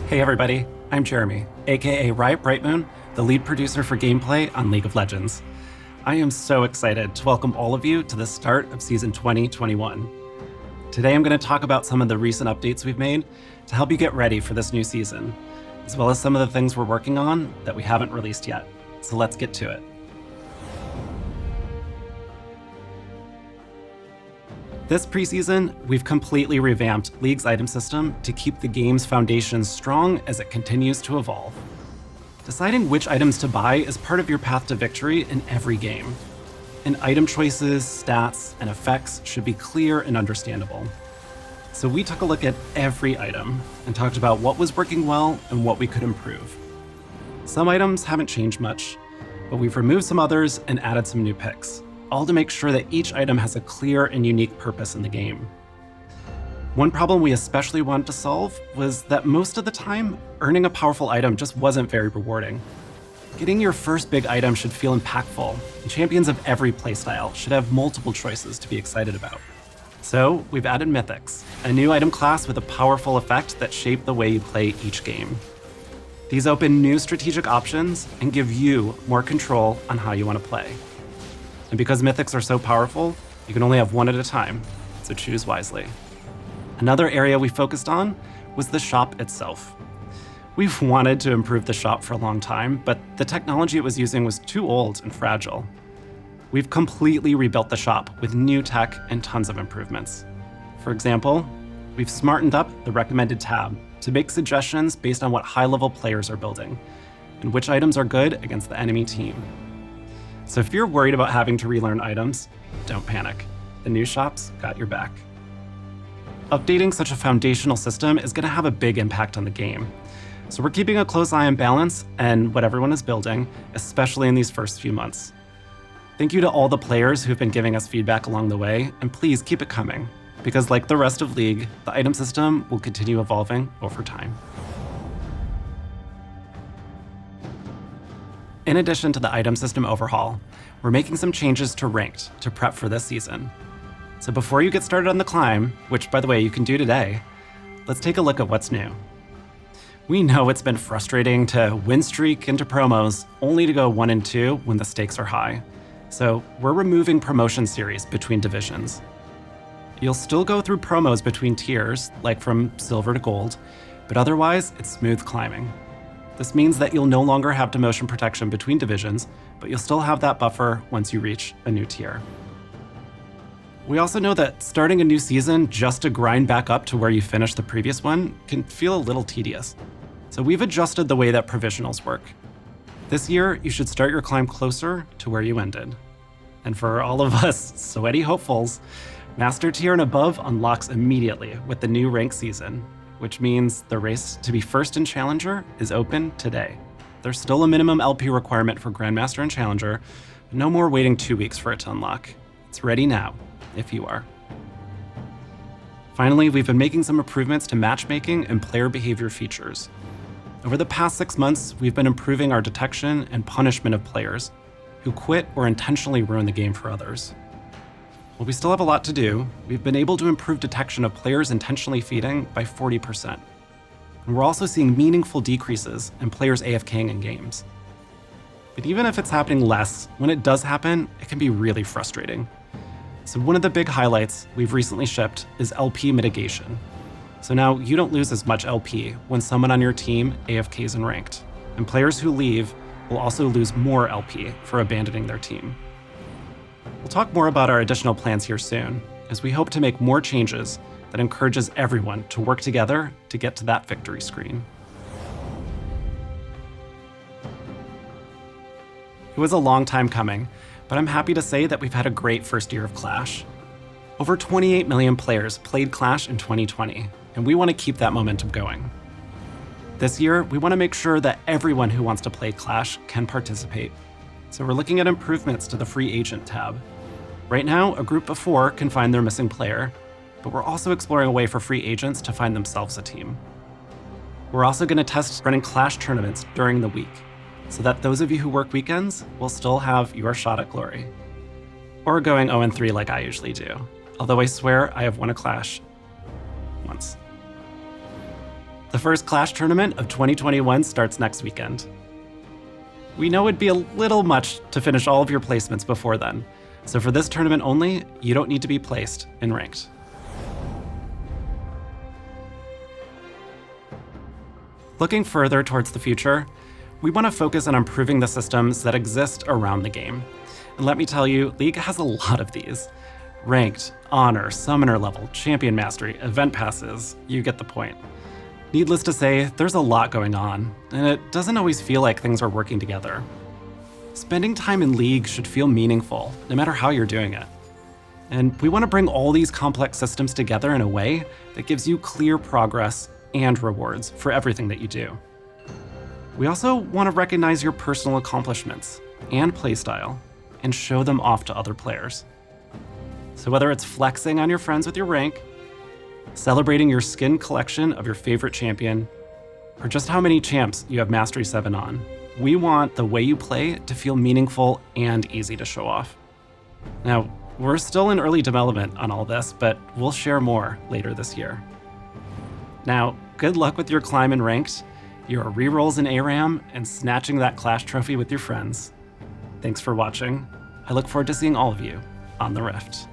Hey everybody, I'm Jeremy, aka Riot Brightmoon, the lead producer for gameplay on League of Legends. I am so excited to welcome all of you to the start of Season 2021. Today I'm going to talk about some of the recent updates we've made to help you get ready for this new season, as well as some of the things we're working on that we haven't released yet. So let's get to it. This preseason, we've completely revamped League's item system to keep the game's foundation strong as it continues to evolve. Deciding which items to buy is part of your path to victory in every game. And item choices, stats, and effects should be clear and understandable. So we took a look at every item and talked about what was working well and what we could improve. Some items haven't changed much, but we've removed some others and added some new picks, all to make sure that each item has a clear and unique purpose in the game. One problem we especially wanted to solve was that most of the time, earning a powerful item just wasn't very rewarding. Getting your first big item should feel impactful, and champions of every playstyle should have multiple choices to be excited about. So we've added Mythics, a new item class with a powerful effect that shape the way you play each game. These open new strategic options and give you more control on how you want to play. And because Mythics are so powerful, you can only have one at a time, so choose wisely. Another area we focused on was the shop itself. We've wanted to improve the shop for a long time, but the technology it was using was too old and fragile. We've completely rebuilt the shop with new tech and tons of improvements. For example, we've smartened up the recommended tab to make suggestions based on what high-level players are building and which items are good against the enemy team. So if you're worried about having to relearn items, don't panic. The new shop's got your back. Updating such a foundational system is going to have a big impact on the game. So we're keeping a close eye on balance and what everyone is building, especially in these first few months. Thank you to all the players who've been giving us feedback along the way, and please keep it coming, because like the rest of League, the item system will continue evolving over time. In addition to the item system overhaul, we're making some changes to Ranked to prep for this season. So before you get started on the climb, which by the way you can do today, let's take a look at what's new. We know it's been frustrating to win streak into promos only to go 1 and 2 when the stakes are high. So we're removing promotion series between divisions. You'll still go through promos between tiers, like from silver to gold, but otherwise it's smooth climbing. This means that you'll no longer have demotion protection between divisions, but you'll still have that buffer once you reach a new tier. We also know that starting a new season just to grind back up to where you finished the previous one can feel a little tedious. So we've adjusted the way that provisionals work. This year, you should start your climb closer to where you ended. And for all of us sweaty hopefuls, Master Tier and above unlocks immediately with the new rank season, which means the race to be first in Challenger is open today. There's still a minimum LP requirement for Grandmaster and Challenger, but no more waiting 2 weeks for it to unlock. It's ready now, if you are. Finally, we've been making some improvements to matchmaking and player behavior features. Over the past 6 months, we've been improving our detection and punishment of players who quit or intentionally ruin the game for others. While we still have a lot to do, we've been able to improve detection of players intentionally feeding by 40%. And we're also seeing meaningful decreases in players AFKing in games. But even if it's happening less, when it does happen, it can be really frustrating. So one of the big highlights we've recently shipped is LP mitigation. So now you don't lose as much LP when someone on your team AFKs in ranked, and players who leave will also lose more LP for abandoning their team. We'll talk more about our additional plans here soon, as we hope to make more changes that encourages everyone to work together to get to that victory screen. It was a long time coming, but I'm happy to say that we've had a great first year of Clash. Over 28 million players played Clash in 2020, and we want to keep that momentum going. This year, we want to make sure that everyone who wants to play Clash can participate. So we're looking at improvements to the free agent tab. Right now, a group of 4 can find their missing player, but we're also exploring a way for free agents to find themselves a team. We're also going to test running Clash tournaments during the week, so that those of you who work weekends will still have your shot at glory. Or going 0-3 like I usually do, although I swear I have won a Clash once. The first Clash tournament of 2021 starts next weekend. We know it'd be a little much to finish all of your placements before then, so for this tournament only, you don't need to be placed in ranked. Looking further towards the future, we want to focus on improving the systems that exist around the game. And let me tell you, League has a lot of these. Ranked, honor, summoner level, champion mastery, event passes, you get the point. Needless to say, there's a lot going on, and it doesn't always feel like things are working together. Spending time in League should feel meaningful, no matter how you're doing it. And we want to bring all these complex systems together in a way that gives you clear progress and rewards for everything that you do. We also want to recognize your personal accomplishments and playstyle and show them off to other players. So whether it's flexing on your friends with your rank, celebrating your skin collection of your favorite champion, or just how many champs you have Mastery 7 on, we want the way you play to feel meaningful and easy to show off. Now, we're still in early development on all this, but we'll share more later this year. Now, good luck with your climb in ranked, your rerolls in ARAM, and snatching that Clash trophy with your friends. Thanks for watching. I look forward to seeing all of you on the Rift.